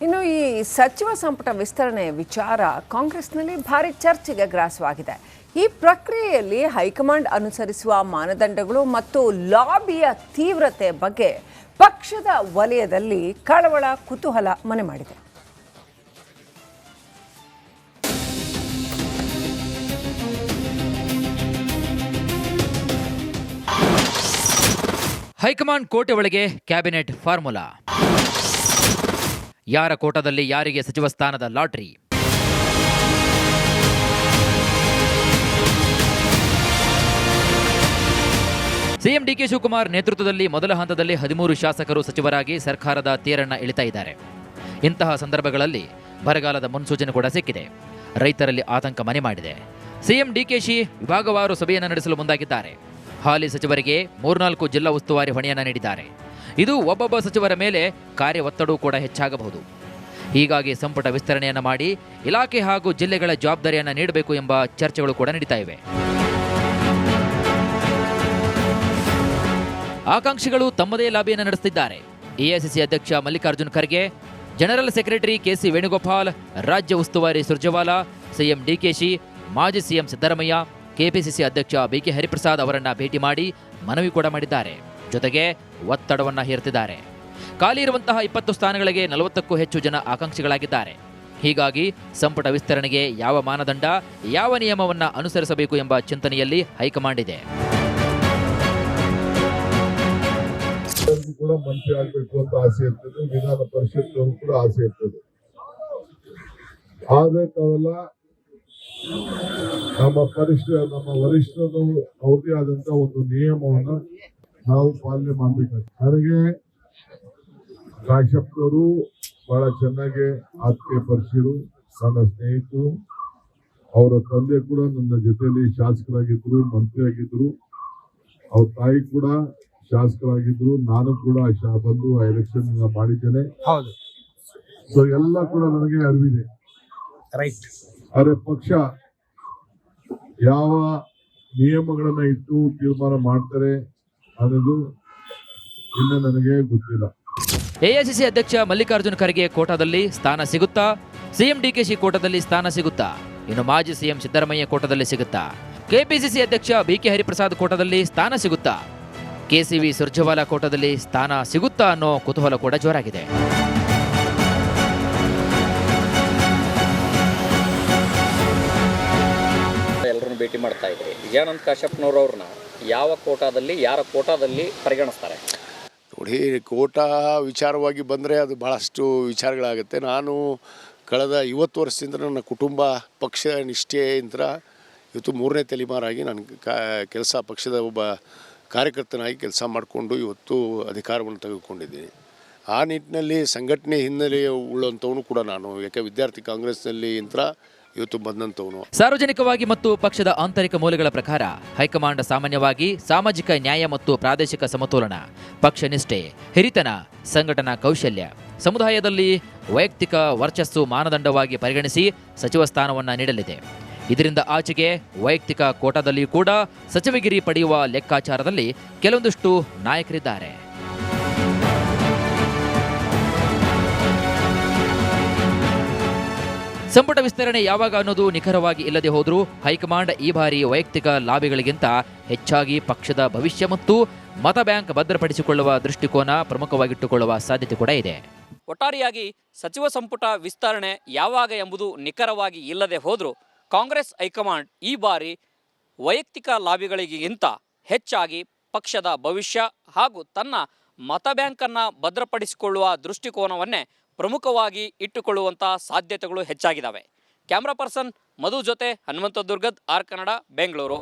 ಇನ್ನು ಈ ಸಚಿವ ಸಂಪುಟ ವಿಸ್ತರಣೆ ವಿಚಾರ ಕಾಂಗ್ರೆಸ್ನಲ್ಲಿ ಭಾರಿ ಚರ್ಚೆಗೆ ಗ್ರಾಸವಾಗಿದೆ. ಈ ಪ್ರಕ್ರಿಯೆಯಲ್ಲಿ ಹೈಕಮಾಂಡ್ ಅನುಸರಿಸುವ ಮಾನದಂಡಗಳು ಮತ್ತು ಲಾಬಿಯ ತೀವ್ರತೆ ಬಗ್ಗೆ ಪಕ್ಷದ ವಲಯದಲ್ಲಿ ಕಳವಳ, ಕುತೂಹಲ ಮನೆ ಮಾಡಿದೆ. ಹೈಕಮಾಂಡ್ ಕೋಟೆ ಒಳಗೆ ಕ್ಯಾಬಿನೆಟ್ ಫಾರ್ಮುಲಾ. ಯಾರ ಕೋಟಾದಲ್ಲಿ ಯಾರಿಗೆ ಸಚಿವ ಸ್ಥಾನದ ಲಾಟರಿ. ಸಿಎಂ ಡಿಕೆ ಶಿವಕುಮಾರ್ ನೇತೃತ್ವದಲ್ಲಿ ಮೊದಲ ಹಂತದಲ್ಲಿ 13 ಶಾಸಕರು ಸಚಿವರಾಗಿ ಸರ್ಕಾರದ ತೇರನ್ನ ಎಳಿತಾ ಇದ್ದಾರೆ. ಇಂತಹ ಸಂದರ್ಭಗಳಲ್ಲಿ ಬರಗಾಲದ ಮುನ್ಸೂಚನೆ ಕೂಡ ಸಿಕ್ಕಿದೆ. ರೈತರಲ್ಲಿ ಆತಂಕ ಮನೆ ಮಾಡಿದೆ. ಸಿಎಂ ಡಿಕೆಶಿ ವಿಭಾಗವಾರು ಸಭೆಯನ್ನು ನಡೆಸಲು ಮುಂದಾಗಿದ್ದಾರೆ. ಹಾಲಿ ಸಚಿವರಿಗೆ 3-4 ಜಿಲ್ಲಾ ಉಸ್ತುವಾರಿ ಹೊಣೆಯನ್ನು ನೀಡಿದ್ದಾರೆ. ಇದು ಒಬ್ಬೊಬ್ಬ ಸಚಿವರ ಮೇಲೆ ಕಾರ್ಯ ಒತ್ತಡವೂ ಕೂಡ ಹೆಚ್ಚಾಗಬಹುದು. ಹೀಗಾಗಿ ಸಂಪುಟ ವಿಸ್ತರಣೆಯನ್ನು ಮಾಡಿ ಇಲಾಖೆ ಹಾಗೂ ಜಿಲ್ಲೆಗಳ ಜವಾಬ್ದಾರಿಯನ್ನು ನೀಡಬೇಕು ಎಂಬ ಚರ್ಚೆಗಳು ಕೂಡ ನಡೀತಾ ಇವೆ. ಆಕಾಂಕ್ಷಿಗಳು ತಮ್ಮದೇ ಲಾಬಿಯನ್ನು ನಡೆಸುತ್ತಿದ್ದಾರೆ. ಎಐಸಿಸಿ ಅಧ್ಯಕ್ಷ Mallikarjun Kharge, general secretary KC Venugopal, ರಾಜ್ಯ ಉಸ್ತುವಾರಿ ಸುರ್ಜೇವಾಲಾ, ಸಿಎಂ ಡಿಕೆಶಿ, ಮಾಜಿ ಸಿಎಂ ಸಿದ್ದರಾಮಯ್ಯ, ಕೆಪಿಸಿಸಿ ಅಧ್ಯಕ್ಷ ಬಿಕೆ ಹರಿಪ್ರಸಾದ್ ಅವರನ್ನ ಭೇಟಿ ಮಾಡಿ ಮನವಿ ಕೂಡ ಮಾಡಿದ್ದಾರೆ. ಜೊತೆಗೆ ಒತ್ತಡವನ್ನ ಹೇರುತ್ತಿದ್ದಾರೆ. ಖಾಲಿ ಇರುವಂತಹ 20 ಸ್ಥಾನಗಳಿಗೆ 40ಕ್ಕೂ ಹೆಚ್ಚು ಜನ ಆಕಾಂಕ್ಷಿಗಳಾಗಿದ್ದಾರೆ. ಹೀಗಾಗಿ ಸಂಪುಟ ವಿಸ್ತರಣೆಗೆ ಯಾವ ಮಾನದಂಡ, ಯಾವ ನಿಯಮವನ್ನ ಅನುಸರಿಸಬೇಕು ಎಂಬ ಚಿಂತನೆಯಲ್ಲಿ ಹೈಕಮಾಂಡ್ ಇದೆ. ಕೂಡ ಮಂತ್ರಿ ಆಗಬೇಕು ಅಂತ ಆಸೆ ಇರ್ತದೆ, ವಿಧಾನ ಪರಿಷತ್ ಕೂಡ ಆಸೆ ಇರ್ತದೆ. ಆದ್ರೆ ತಾವೆಲ್ಲ ನಮ್ಮ ವರಿಷ್ಠರು ಅವ್ರದೇ ಆದಂತ ಒಂದು ನಿಯಮವನ್ನು ನಾವು ಪಾಲನೆ ಮಾಡ್ಬೇಕಾಗ್ತದೆ. ನನಗೆ ಕಾಶ್ಯಪ್ನವರು ಬಹಳ ಚೆನ್ನಾಗಿ ಆತ್ಮೀಯ ಪರಿಚಯರು, ನನ್ನ ಸ್ನೇಹಿತರು. ಅವರ ತಂದೆ ಕೂಡ ನನ್ನ ಜೊತೆಯಲ್ಲಿ ಶಾಸಕರಾಗಿದ್ರು, ಮಂತ್ರಿ ಆಗಿದ್ರು. ಅವ್ರ ತಾಯಿ ಕೂಡ ಶಾಸಕರಾಗಿದ್ರು. ನಾನು ಕೂಡ ಬಂದು ಎಲೆಕ್ಷನ್ ಮಾಡಿದ್ದೇನೆ. ಸೊ ಎಲ್ಲ ಕೂಡ ನನಗೆ ಅರಿವಿದೆ. ಆದರೆ ಪಕ್ಷ ಯಾವ ನಿಯಮಗಳನ್ನ ಇಟ್ಟು ತೀರ್ಮಾನ ಮಾಡ್ತಾರೆ ಅನ್ನೋದು ಇನ್ನು ನನಗೆ ಗೊತ್ತಿಲ್ಲ. ಎಐಸಿಸಿ ಅಧ್ಯಕ್ಷ ಮಲ್ಲಿಕಾರ್ಜುನ್ ಖರ್ಗೆ ಕೋಟಾದಲ್ಲಿ ಸ್ಥಾನ ಸಿಗುತ್ತಾ? ಸಿಎಂ ಡಿಕೆಶಿ ಕೋಟಾದಲ್ಲಿ ಸ್ಥಾನ ಸಿಗುತ್ತಾ? ಇನ್ನು ಮಾಜಿ ಸಿಎಂ ಸಿದ್ದರಾಮಯ್ಯ ಕೋಟಾದಲ್ಲಿ ಸಿಗುತ್ತಾ? ಕೆಪಿಸಿಸಿ ಅಧ್ಯಕ್ಷ ಬಿಕೆ ಹರಿಪ್ರಸಾದ್ ಕೋಟಾದಲ್ಲಿ ಸ್ಥಾನ ಸಿಗುತ್ತಾ? ಕೆಸಿವಿ ಸುರ್ಜೇವಾಲಾ ಕೋಟಾದಲ್ಲಿ ಸ್ಥಾನ ಸಿಗುತ್ತಾ ಅನ್ನೋ ಕುತೂಹಲ ಕೂಡ ಜೋರಾಗಿದೆ. ಎಲ್ಲರನ್ನು ಭೇಟಿ ಮಾಡ್ತಾ ಇದ್ರಿ. ವಿಜಯಾನಂದ ಕಾಶ್ಯಪ್ನವರು ಅವ್ರನ್ನ ಯಾವ ಕೋಟಾದಲ್ಲಿ, ಯಾರ ಕೋಟಾದಲ್ಲಿ ಪರಿಗಣಿಸ್ತಾರೆ? ನೋಡಿ, ಕೋಟಾ ವಿಚಾರವಾಗಿ ಬಂದರೆ ಅದು ಭಾಳಷ್ಟು ವಿಚಾರಗಳಾಗುತ್ತೆ. ನಾನು ಕಳೆದ 50 ವರ್ಷದಿಂದ ನನ್ನ ಕುಟುಂಬ ಪಕ್ಷ ನಿಷ್ಠೆಯಿಂದ ಇವತ್ತು 3ನೇ ತಲೆಮಾರಾಗಿ ನಾನು ಪಕ್ಷದ ಒಬ್ಬ ಕಾರ್ಯಕರ್ತನಾಗಿ ಕೆಲಸ ಮಾಡಿಕೊಂಡು ಇವತ್ತು ಅಧಿಕಾರವನ್ನು ತೆಗೆದುಕೊಂಡಿದ್ದೀನಿ. ಆ ನಿಟ್ಟಿನಲ್ಲಿ ಸಂಘಟನೆ ಹಿನ್ನೆಲೆ ಉಳ್ಳಂಥವನು ಕೂಡ ನಾನು. ಯಾಕೆ ವಿದ್ಯಾರ್ಥಿ ಕಾಂಗ್ರೆಸ್ನಲ್ಲಿ ಇವತ್ತು ಬಂದಂಥವನು. ಸಾರ್ವಜನಿಕವಾಗಿ ಮತ್ತು ಪಕ್ಷದ ಆಂತರಿಕ ಮೂಲಗಳ ಪ್ರಕಾರ ಹೈಕಮಾಂಡ್ ಸಾಮಾನ್ಯವಾಗಿ ಸಾಮಾಜಿಕ ನ್ಯಾಯ ಮತ್ತು ಪ್ರಾದೇಶಿಕ ಸಮತೋಲನ, ಪಕ್ಷ ನಿಷ್ಠೆ, ಹಿರಿತನ, ಸಂಘಟನಾ ಕೌಶಲ್ಯ, ಸಮುದಾಯದಲ್ಲಿ ವೈಯಕ್ತಿಕ ವರ್ಚಸ್ಸು ಮಾನದಂಡವಾಗಿ ಪರಿಗಣಿಸಿ ಸಚಿವ ಸ್ಥಾನವನ್ನು ನೀಡಲಿದೆ. ಇದರಿಂದ ಆಚೆಗೆ ವೈಯಕ್ತಿಕ ಕೋಟಾದಲ್ಲಿಯೂ ಕೂಡ ಸಚಿವಗಿರಿ ಪಡೆಯುವ ಲೆಕ್ಕಾಚಾರದಲ್ಲಿ ಕೆಲವೊಂದಿಷ್ಟು ನಾಯಕರಿದ್ದಾರೆ. ಸಂಪುಟ ವಿಸ್ತರಣೆ ಯಾವಾಗ ಅನ್ನೋದು ನಿಖರವಾಗಿ ಇಲ್ಲದೆ ಹೋದರೂ ಹೈಕಮಾಂಡ್ ಈ ಬಾರಿ ವೈಯಕ್ತಿಕ ಲಾಭಿಗಳಿಗಿಂತ ಹೆಚ್ಚಾಗಿ ಪಕ್ಷದ ಭವಿಷ್ಯ ಮತ್ತು ಮತ ಬ್ಯಾಂಕ್ ಭದ್ರಪಡಿಸಿಕೊಳ್ಳುವ ದೃಷ್ಟಿಕೋನ ಪ್ರಮುಖವಾಗಿಟ್ಟುಕೊಳ್ಳುವ ಸಾಧ್ಯತೆ ಕೂಡ ಇದೆ. ಒಟ್ಟಾರೆಯಾಗಿ ಸಚಿವ ಸಂಪುಟ ವಿಸ್ತರಣೆ ಯಾವಾಗ ಎಂಬುದು ನಿಖರವಾಗಿ ಇಲ್ಲದೆ ಹೋದರೂ ಕಾಂಗ್ರೆಸ್ ಹೈಕಮಾಂಡ್ ಈ ಬಾರಿ ವೈಯಕ್ತಿಕ ಲಾಭಿಗಳಿಗಿಂತ ಹೆಚ್ಚಾಗಿ ಪಕ್ಷದ ಭವಿಷ್ಯ ಹಾಗೂ ತನ್ನ ಮತ ಬ್ಯಾಂಕನ್ನು ಭದ್ರಪಡಿಸಿಕೊಳ್ಳುವ ದೃಷ್ಟಿಕೋನವನ್ನೇ ಪ್ರಮುಖವಾಗಿ ಇಟ್ಟುಕೊಳ್ಳುವಂಥ ಸಾಧ್ಯತೆಗಳು ಹೆಚ್ಚಾಗಿದ್ದಾವೆ. ಕ್ಯಾಮ್ರಾ ಪರ್ಸನ್ ಮಧು ಜೊತೆ ಹನುಮಂತ ದುರ್ಗದ್, ಆರ್ ಕನ್ನಡ, ಬೆಂಗಳೂರು.